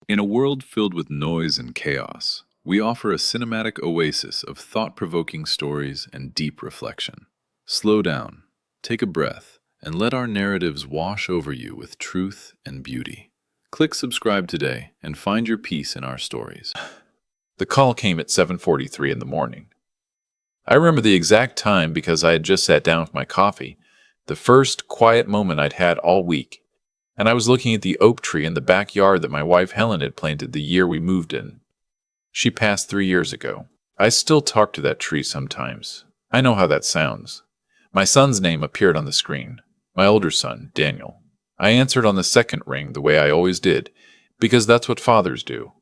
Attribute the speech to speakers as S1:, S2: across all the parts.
S1: In a world filled with noise and chaos, we offer a cinematic oasis of thought-provoking stories and deep reflection. Slow down, take a breath, and let our narratives wash over you with truth and beauty. Click subscribe today and find your peace in our stories.
S2: The call came at 7:43 in the morning. I remember the exact time because I had just sat down with my coffee, the first quiet moment I'd had all week, and I was looking at the oak tree in the backyard that my wife Helen had planted the year we moved in. She passed 3 years ago. I still talk to that tree sometimes. I know how that sounds. My son's name appeared on the screen. My older son, Daniel. I answered on the second ring the way I always did, because that's what fathers do.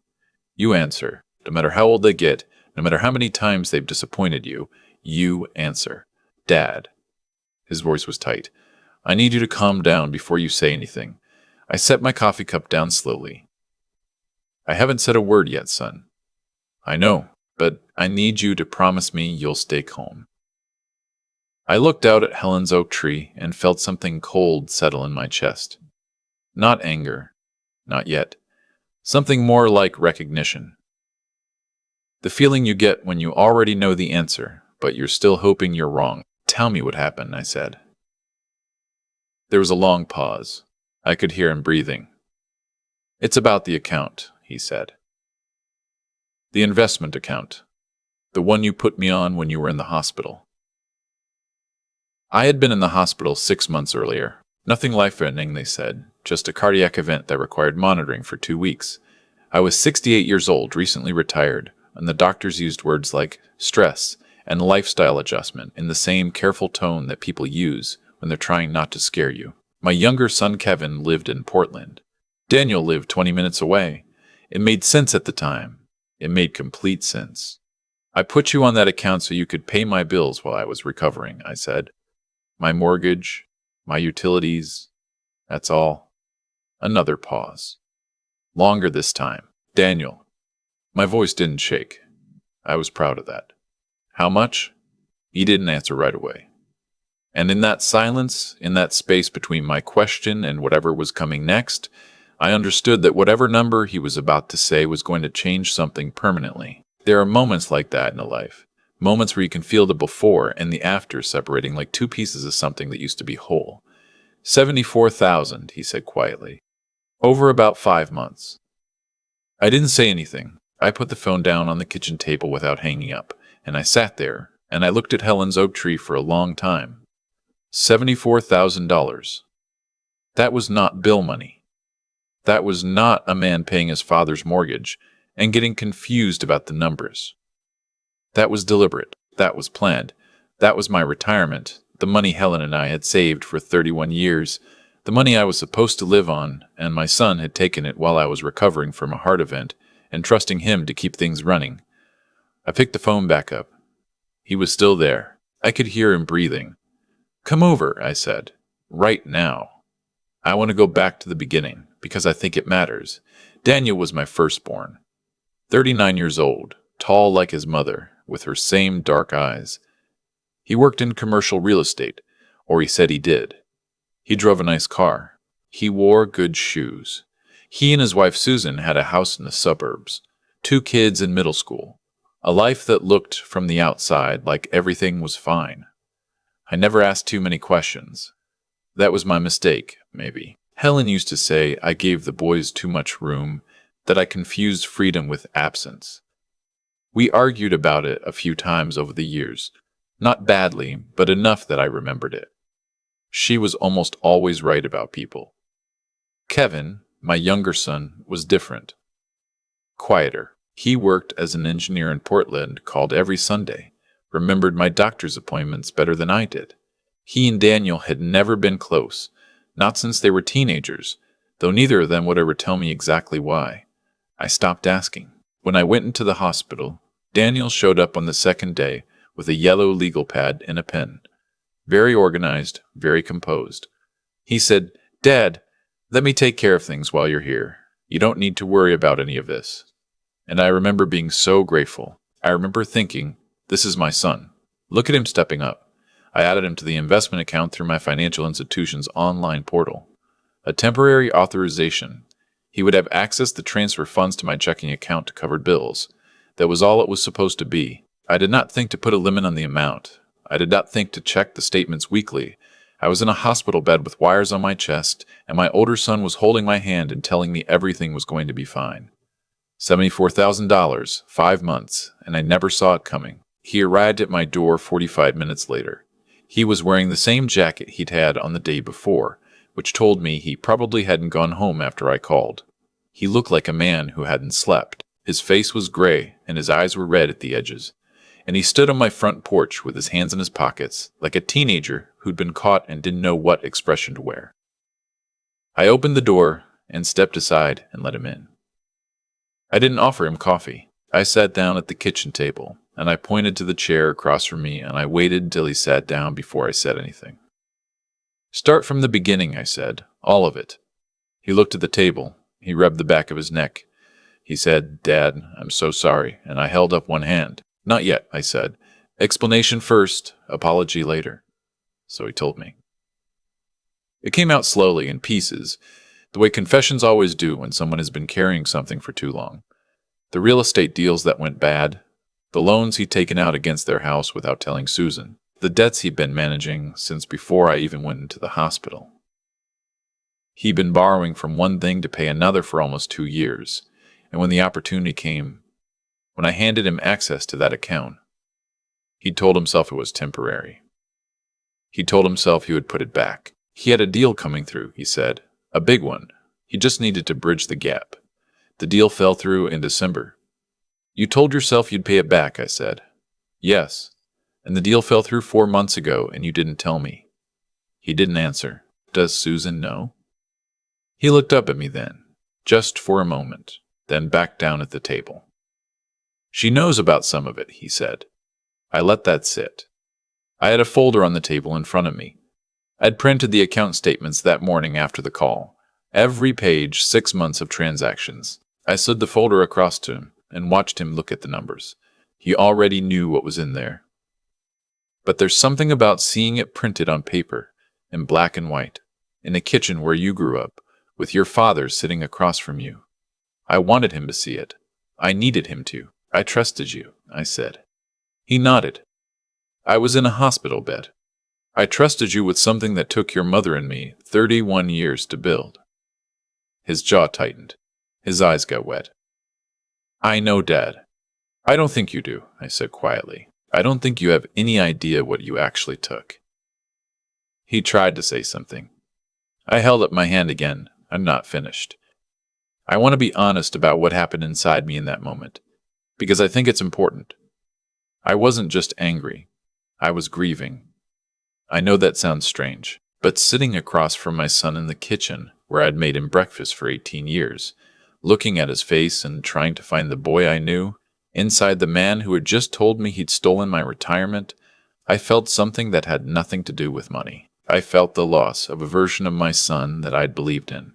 S2: You answer. No matter how old they get, no matter how many times they've disappointed you, you answer. Dad. His voice was tight. I need you to calm down before you say anything. I set my coffee cup down slowly. I haven't said a word yet, son. I know, but I need you to promise me you'll stay calm. I looked out at Helen's oak tree and felt something cold settle in my chest. Not anger. Not yet. Something more like recognition. The feeling you get when you already know the answer, but you're still hoping you're wrong. Tell me what happened, I said. There was a long pause. I could hear him breathing. It's about the account, he said. The investment account. The one you put me on when you were in the hospital. I had been in the hospital 6 months earlier. Nothing life-threatening, they said, just a cardiac event that required monitoring for 2 weeks. I was 68 years old, recently retired, and the doctors used words like stress and lifestyle adjustment in the same careful tone that people use when they're trying not to scare you. My younger son Kevin lived in Portland. Daniel lived 20 minutes away. It made sense at the time. It made complete sense. I put you on that account so you could pay my bills while I was recovering, I said. My mortgage, my utilities, that's all. Another pause. Longer this time. Daniel. My voice didn't shake. I was proud of that. How much? He didn't answer right away. And in that silence, in that space between my question and whatever was coming next, I understood that whatever number he was about to say was going to change something permanently. There are moments like that in a life. Moments where you can feel the before and the after separating like two pieces of something that used to be whole. 74,000, he said quietly. Over about 5 months. I didn't say anything. I put the phone down on the kitchen table without hanging up, and I sat there, and I looked at Helen's oak tree for a long time. $74,000. That was not bill money. That was not a man paying his father's mortgage and getting confused about the numbers. That was deliberate. That was planned. That was my retirement, the money Helen and I had saved for 31 years, the money I was supposed to live on, and my son had taken it while I was recovering from a heart event and trusting him to keep things running. I picked the phone back up. He was still there. I could hear him breathing. Come over, I said. Right now. I want to go back to the beginning, because I think it matters. Daniel was my firstborn. 39 years old, tall like his mother, with her same dark eyes. He worked in commercial real estate, or he said he did. He drove a nice car. He wore good shoes. He and his wife Susan had a house in the suburbs, 2 kids in middle school, a life that looked from the outside like everything was fine. I never asked too many questions. That was my mistake, maybe. Helen used to say I gave the boys too much room, that I confused freedom with absence. We argued about it a few times over the years, not badly, but enough that I remembered it. She was almost always right about people. Kevin, my younger son, was different. Quieter. He worked as an engineer in Portland, called every Sunday, remembered my doctor's appointments better than I did. He and Daniel had never been close, not since they were teenagers, though neither of them would ever tell me exactly why. I stopped asking. When I went into the hospital, Daniel showed up on the second day with a yellow legal pad and a pen. Very organized, very composed. He said, Dad, let me take care of things while you're here. You don't need to worry about any of this. And I remember being so grateful. I remember thinking, this is my son. Look at him stepping up. I added him to the investment account through my financial institution's online portal. A temporary authorization. He would have access to transfer funds to my checking account to cover bills. That was all it was supposed to be. I did not think to put a limit on the amount. I did not think to check the statements weekly. I was in a hospital bed with wires on my chest, and my older son was holding my hand and telling me everything was going to be fine. $74,000, 5 months, and I never saw it coming. He arrived at my door 45 minutes later. He was wearing the same jacket he'd had on the day before, which told me he probably hadn't gone home after I called. He looked like a man who hadn't slept. His face was gray, and his eyes were red at the edges. And he stood on my front porch with his hands in his pockets, like a teenager who'd been caught and didn't know what expression to wear. I opened the door and stepped aside and let him in. I didn't offer him coffee. I sat down at the kitchen table, and I pointed to the chair across from me, and I waited until he sat down before I said anything. "Start from the beginning," I said. "All of it." He looked at the table. He rubbed the back of his neck. He said, "Dad, I'm so sorry," and I held up one hand. "Not yet," I said. "Explanation first, apology later." So he told me. It came out slowly, in pieces, the way confessions always do when someone has been carrying something for too long. The real estate deals that went bad, the loans he'd taken out against their house without telling Susan, the debts he'd been managing since before I even went into the hospital. He'd been borrowing from one thing to pay another for almost 2 years, and when the opportunity came, when I handed him access to that account, he told himself it was temporary. He told himself he would put it back. He had a deal coming through, he said. A big one. He just needed to bridge the gap. The deal fell through in December. "You told yourself you'd pay it back," I said. "Yes. And the deal fell through 4 months ago, and you didn't tell me." He didn't answer. "Does Susan know?" He looked up at me then, just for a moment, then back down at the table. "She knows about some of it," he said. I let that sit. I had a folder on the table in front of me. I'd printed the account statements that morning after the call. Every page, 6 months of transactions. I slid the folder across to him and watched him look at the numbers. He already knew what was in there. But there's something about seeing it printed on paper, in black and white, in the kitchen where you grew up, with your father sitting across from you. I wanted him to see it. I needed him to. I trusted you, I said. He nodded. I was in a hospital bed. I trusted you with something that took your mother and me 31 years to build. His jaw tightened. His eyes got wet. I know, Dad. I don't think you do, I said quietly. I don't think you have any idea what you actually took. He tried to say something. I held up my hand again. I'm not finished. I want to be honest about what happened inside me in that moment, because I think it's important. I wasn't just angry. I was grieving. I know that sounds strange, but sitting across from my son in the kitchen, where I'd made him breakfast for 18 years, looking at his face and trying to find the boy I knew, inside the man who had just told me he'd stolen my retirement, I felt something that had nothing to do with money. I felt the loss of a version of my son that I'd believed in.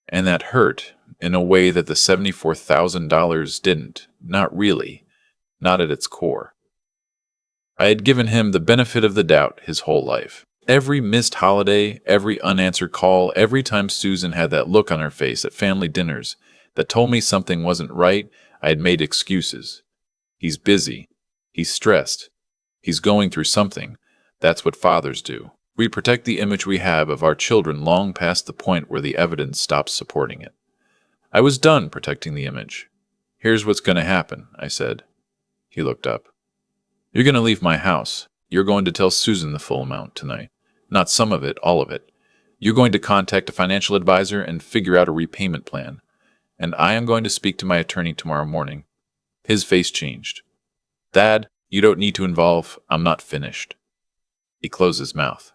S2: And that hurt in a way that the $74,000 didn't, not really, not at its core. I had given him the benefit of the doubt his whole life. Every missed holiday, every unanswered call, every time Susan had that look on her face at family dinners that told me something wasn't right, I had made excuses. He's busy. He's stressed. He's going through something. That's what fathers do. We protect the image we have of our children long past the point where the evidence stops supporting it. I was done protecting the image. Here's what's going to happen, I said. He looked up. You're going to leave my house. You're going to tell Susan the full amount tonight. Not some of it, all of it. You're going to contact a financial advisor and figure out a repayment plan. And I am going to speak to my attorney tomorrow morning. His face changed. Dad, you don't need to involve. I'm not finished. He closed his mouth.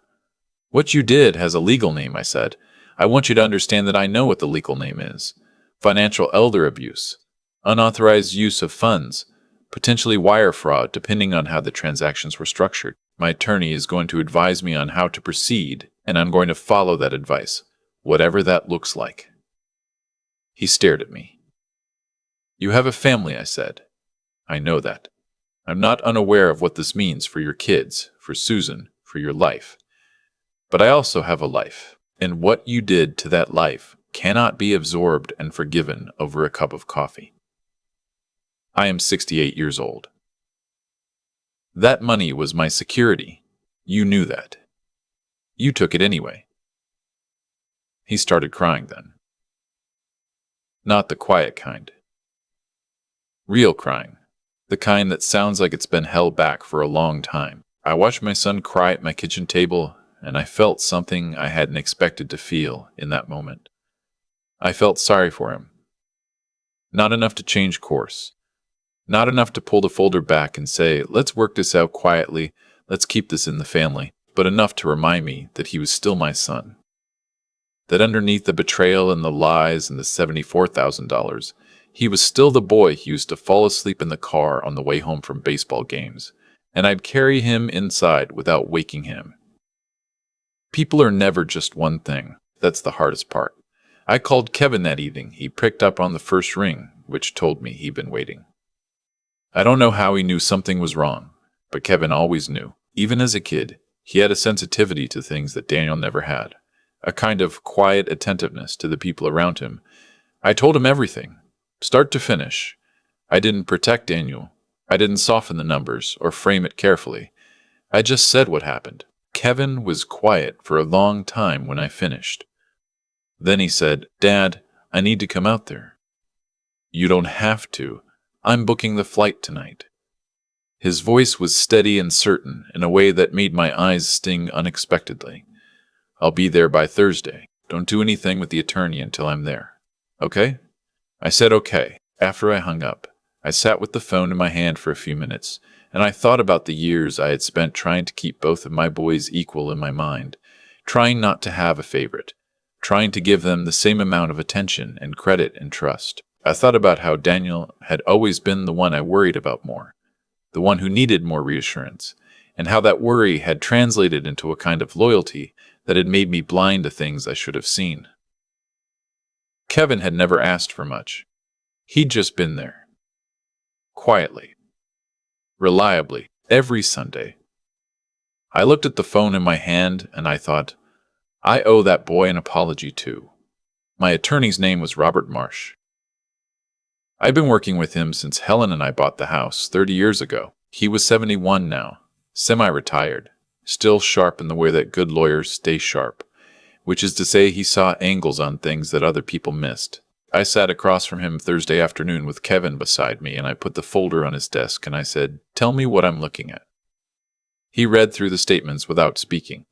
S2: What you did has a legal name, I said. I want you to understand that I know what the legal name is. Financial elder abuse. Unauthorized use of funds. Potentially wire fraud, depending on how the transactions were structured. My attorney is going to advise me on how to proceed, and I'm going to follow that advice, whatever that looks like. He stared at me. You have a family, I said. I know that. I'm not unaware of what this means for your kids, for Susan, for your life. But I also have a life, and what you did to that life cannot be absorbed and forgiven over a cup of coffee. I am 68 years old. That money was my security. You knew that. You took it anyway. He started crying then. Not the quiet kind. Real crying. The kind that sounds like it's been held back for a long time. I watched my son cry at my kitchen table, and I felt something I hadn't expected to feel in that moment. I felt sorry for him. Not enough to change course. Not enough to pull the folder back and say, let's work this out quietly, let's keep this in the family, but enough to remind me that he was still my son. That underneath the betrayal and the lies and the $74,000, he was still the boy who used to fall asleep in the car on the way home from baseball games, and I'd carry him inside without waking him. People are never just one thing. That's the hardest part. I called Kevin that evening. He picked up on the first ring, which told me he'd been waiting. I don't know how he knew something was wrong, but Kevin always knew. Even as a kid, he had a sensitivity to things that Daniel never had, a kind of quiet attentiveness to the people around him. I told him everything, start to finish. I didn't protect Daniel. I didn't soften the numbers or frame it carefully. I just said what happened. Kevin was quiet for a long time when I finished. Then he said, Dad, I need to come out there. You don't have to. I'm booking the flight tonight. His voice was steady and certain in a way that made my eyes sting unexpectedly. I'll be there by Thursday. Don't do anything with the attorney until I'm there. Okay? I said okay. After I hung up, I sat with the phone in my hand for a few minutes, and I thought about the years I had spent trying to keep both of my boys equal in my mind, trying not to have a favorite, trying to give them the same amount of attention and credit and trust. I thought about how Daniel had always been the one I worried about more, the one who needed more reassurance, and how that worry had translated into a kind of loyalty that had made me blind to things I should have seen. Kevin had never asked for much. He'd just been there. Quietly. Reliably. Every Sunday. I looked at the phone in my hand and I thought, I owe that boy an apology too. My attorney's name was Robert Marsh. I'd been working with him since Helen and I bought the house 30 years ago. He was 71 now, semi-retired, still sharp in the way that good lawyers stay sharp, which is to say he saw angles on things that other people missed. I sat across from him Thursday afternoon with Kevin beside me, and I put the folder on his desk and I said, Tell me what I'm looking at. He read through the statements without speaking.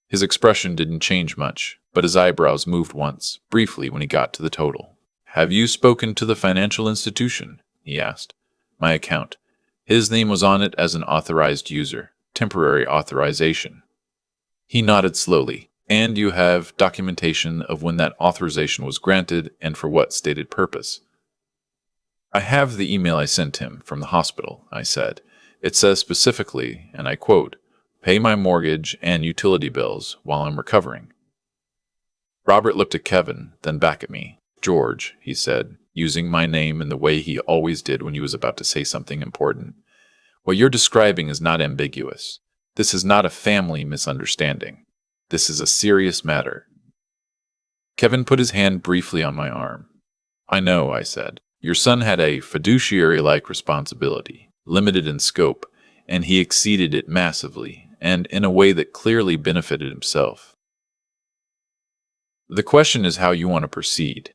S2: His expression didn't change much, but his eyebrows moved once, briefly, when he got to the total. Have you spoken to the financial institution? He asked. My account. His name was on it as an authorized user, temporary authorization. He nodded slowly. And you have documentation of when that authorization was granted and for what stated purpose. I have the email I sent him from the hospital, I said. It says specifically, and I quote, pay my mortgage and utility bills while I'm recovering. Robert looked at Kevin, then back at me. George, he said, using my name in the way he always did when he was about to say something important. What you're describing is not ambiguous. This is not a family misunderstanding. This is a serious matter. Kevin put his hand briefly on my arm. I know, I said. Your son had a fiduciary-like responsibility, limited in scope, and he exceeded it massively, and in a way that clearly benefited himself. The question is how you want to proceed.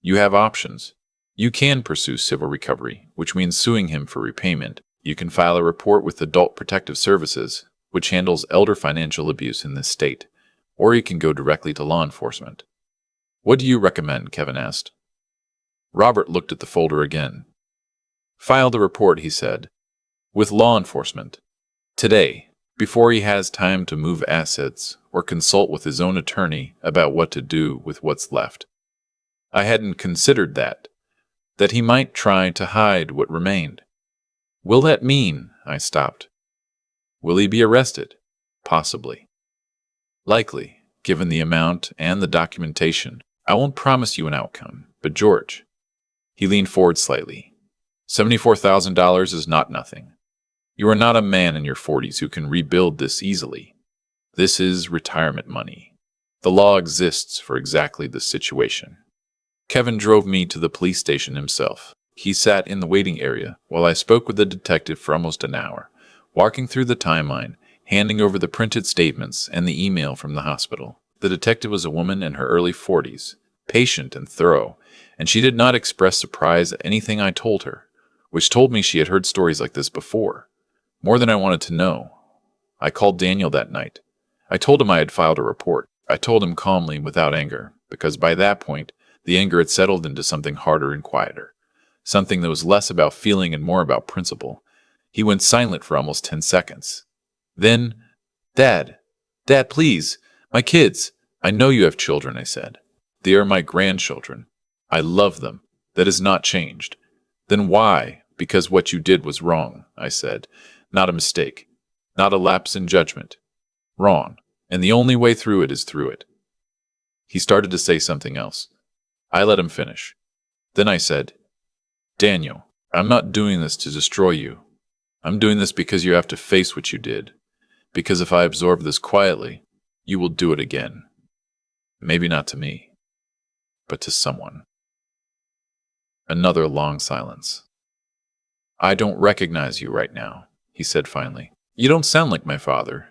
S2: You have options. You can pursue civil recovery, which means suing him for repayment. You can file a report with Adult Protective Services, which handles elder financial abuse in this state, or you can go directly to law enforcement. What do you recommend? Kevin asked. Robert looked at the folder again. File the report, he said, with law enforcement. Today, before he has time to move assets or consult with his own attorney about what to do with what's left. I hadn't considered that he might try to hide what remained. Will that mean? I stopped. Will he be arrested? Possibly. Likely, given the amount and the documentation. I won't promise you an outcome, but George. He leaned forward slightly. $74,000 is not nothing. You are not a man in your 40s who can rebuild this easily. This is retirement money. The law exists for exactly this situation. Kevin drove me to the police station himself. He sat in the waiting area while I spoke with the detective for almost an hour, walking through the timeline, handing over the printed statements and the email from the hospital. The detective was a woman in her early 40s, patient and thorough, and she did not express surprise at anything I told her, which told me she had heard stories like this before, more than I wanted to know. I called Daniel that night. I told him I had filed a report. I told him calmly, without anger, because by that point, the anger had settled into something harder and quieter, something that was less about feeling and more about principle. He went silent for almost 10 seconds. Then, Dad, please, my kids. I know you have children, I said. They are my grandchildren. I love them. That has not changed. Then why? Because what you did was wrong, I said. Not a mistake. Not a lapse in judgment. Wrong. And the only way through it is through it. He started to say something else. I let him finish. Then I said, Daniel, I'm not doing this to destroy you. I'm doing this because you have to face what you did. Because if I absorb this quietly, you will do it again. Maybe not to me, but to someone. Another long silence. I don't recognize you right now, he said finally. You don't sound like my father.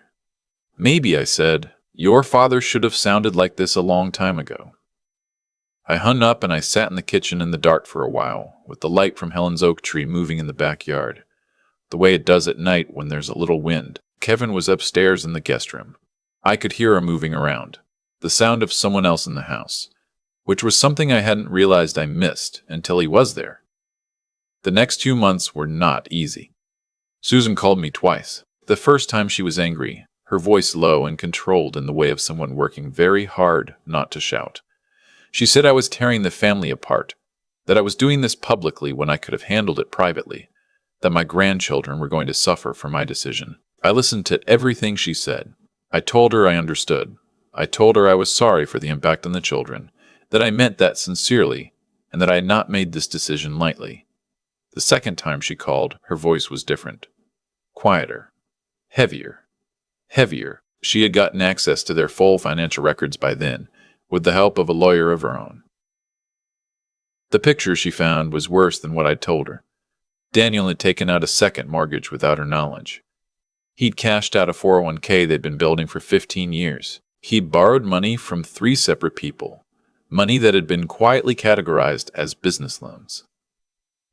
S2: Maybe, I said. Your father should have sounded like this a long time ago. I hung up and I sat in the kitchen in the dark for a while, with the light from Helen's oak tree moving in the backyard, the way it does at night when there's a little wind. Kevin was upstairs in the guest room. I could hear her moving around, the sound of someone else in the house, which was something I hadn't realized I missed until he was there. The next 2 months were not easy. Susan called me twice. The first time she was angry, her voice low and controlled in the way of someone working very hard not to shout. She said I was tearing the family apart, that I was doing this publicly when I could have handled it privately, that my grandchildren were going to suffer for my decision. I listened to everything she said. I told her I understood. I told her I was sorry for the impact on the children, that I meant that sincerely, and that I had not made this decision lightly. The second time she called, her voice was different. Quieter. Heavier. She had gotten access to their full financial records by then, with the help of a lawyer of her own. The picture she found was worse than what I'd told her. Daniel had taken out a second mortgage without her knowledge. He'd cashed out a 401k they'd been building for 15 years. He'd borrowed money from 3 separate people, money that had been quietly categorized as business loans.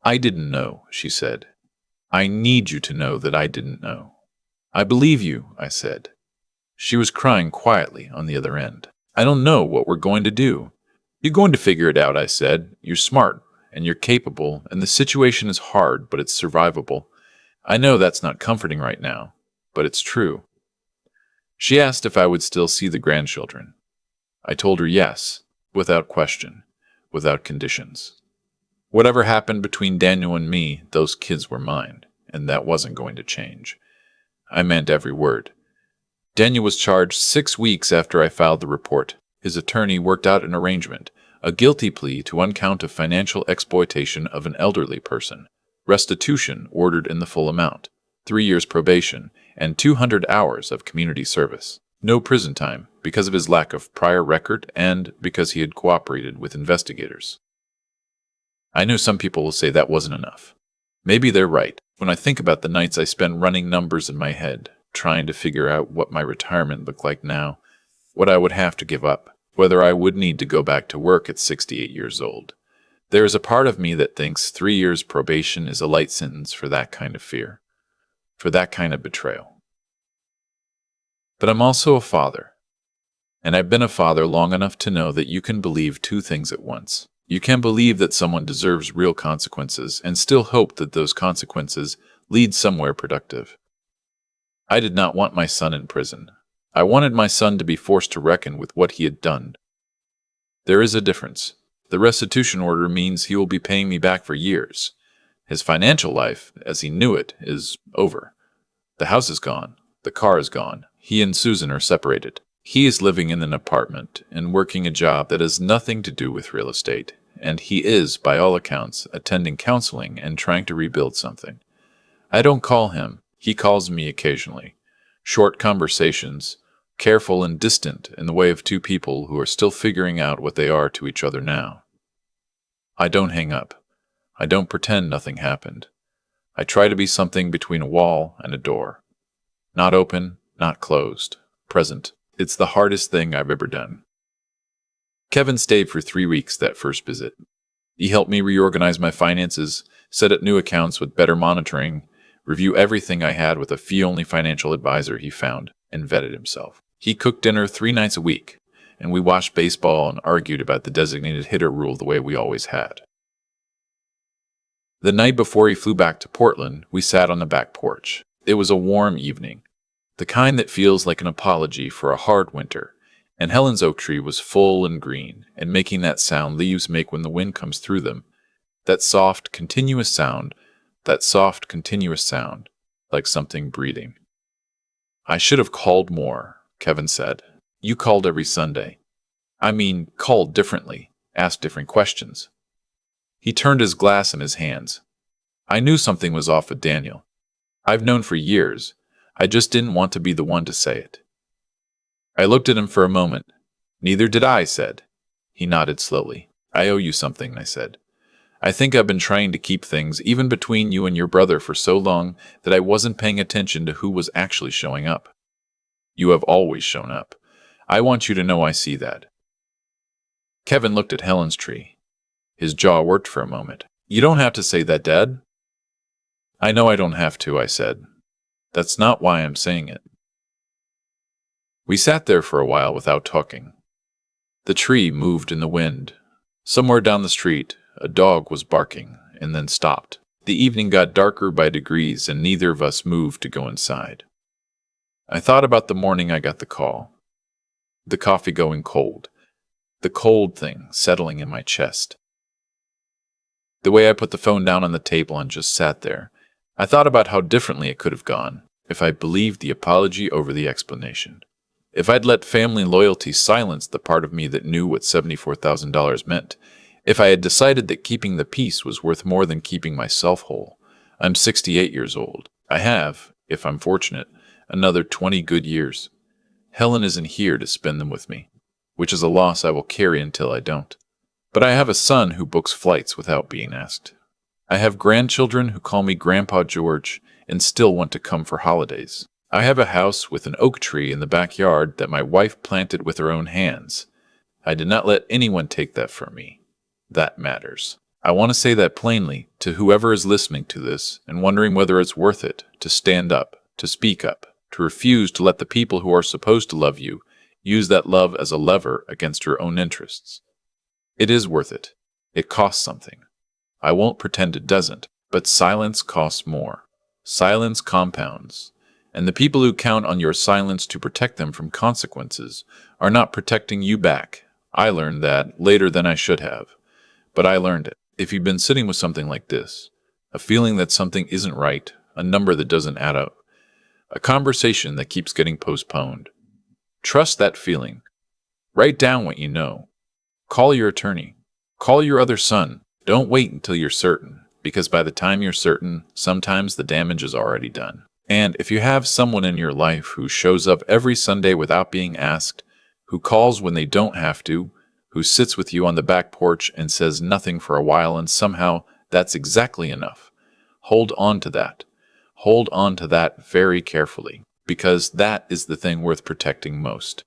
S2: I didn't know, she said. I need you to know that I didn't know. I believe you, I said. She was crying quietly on the other end. I don't know what we're going to do. You're going to figure it out, I said. You're smart, and you're capable, and the situation is hard, but it's survivable. I know that's not comforting right now, but it's true. She asked if I would still see the grandchildren. I told her yes, without question, without conditions. Whatever happened between Daniel and me, those kids were mine, and that wasn't going to change. I meant every word. Daniel was charged 6 weeks after I filed the report. His attorney worked out an arrangement, a guilty plea to 1 count of financial exploitation of an elderly person, restitution ordered in the full amount, 3 years probation, and 200 hours of community service. No prison time because of his lack of prior record and because he had cooperated with investigators. I know some people will say that wasn't enough. Maybe they're right. When I think about the nights I spend running numbers in my head, trying to figure out what my retirement looked like now, what I would have to give up, whether I would need to go back to work at 68 years old. There is a part of me that thinks 3 years probation is a light sentence for that kind of fear, for that kind of betrayal. But I'm also a father, and I've been a father long enough to know that you can believe 2 things at once. You can believe that someone deserves real consequences and still hope that those consequences lead somewhere productive. I did not want my son in prison. I wanted my son to be forced to reckon with what he had done. There is a difference. The restitution order means he will be paying me back for years. His financial life, as he knew it, is over. The house is gone. The car is gone. He and Susan are separated. He is living in an apartment and working a job that has nothing to do with real estate, and he is, by all accounts, attending counseling and trying to rebuild something. I don't call him. He calls me occasionally. Short conversations, careful and distant in the way of two people who are still figuring out what they are to each other now. I don't hang up. I don't pretend nothing happened. I try to be something between a wall and a door. Not open, not closed. Present. It's the hardest thing I've ever done. Kevin stayed for 3 weeks that first visit. He helped me reorganize my finances, set up new accounts with better monitoring, review everything I had with a fee-only financial advisor he found, and vetted himself. He cooked dinner 3 nights a week, and we watched baseball and argued about the designated hitter rule the way we always had. The night before he flew back to Portland, we sat on the back porch. It was a warm evening, the kind that feels like an apology for a hard winter, and Helen's oak tree was full and green and making that sound leaves make when the wind comes through them, that soft, continuous sound, like something breathing. I should have called more, Kevin said. You called every Sunday. I mean, called differently, asked different questions. He turned his glass in his hands. I knew something was off with Daniel. I've known for years. I just didn't want to be the one to say it. I looked at him for a moment. Neither did I said. He nodded slowly. I owe you something, I said. I think I've been trying to keep things even between you and your brother for so long that I wasn't paying attention to who was actually showing up. You have always shown up. I want you to know I see that. Kevin looked at Helen's tree. His jaw worked for a moment. You don't have to say that, Dad. I know I don't have to, I said. That's not why I'm saying it. We sat there for a while without talking. The tree moved in the wind. Somewhere down the street, a dog was barking and then stopped. The evening got darker by degrees and neither of us moved to go inside. I thought about the morning I got the call. The coffee going cold. The cold thing settling in my chest. The way I put the phone down on the table and just sat there. I thought about how differently it could have gone if I believed the apology over the explanation. If I'd let family loyalty silence the part of me that knew what $74,000 meant. If I had decided that keeping the peace was worth more than keeping myself whole. I'm 68 years old. I have, if I'm fortunate, another 20 good years. Helen isn't here to spend them with me, which is a loss I will carry until I don't. But I have a son who books flights without being asked. I have grandchildren who call me Grandpa George and still want to come for holidays. I have a house with an oak tree in the backyard that my wife planted with her own hands. I did not let anyone take that from me. That matters. I want to say that plainly to whoever is listening to this and wondering whether it's worth it to stand up, to speak up, to refuse to let the people who are supposed to love you use that love as a lever against your own interests. It is worth it. It costs something. I won't pretend it doesn't, but silence costs more. Silence compounds. And the people who count on your silence to protect them from consequences are not protecting you back. I learned that later than I should have. But I learned it. If you've been sitting with something like this, a feeling that something isn't right, a number that doesn't add up, a conversation that keeps getting postponed, trust that feeling. Write down what you know. Call your attorney. Call your other son. Don't wait until you're certain, because by the time you're certain, sometimes the damage is already done. And if you have someone in your life who shows up every Sunday without being asked, who calls when they don't have to, who sits with you on the back porch and says nothing for a while and somehow that's exactly enough, hold on to that. Hold on to that very carefully, because that is the thing worth protecting most.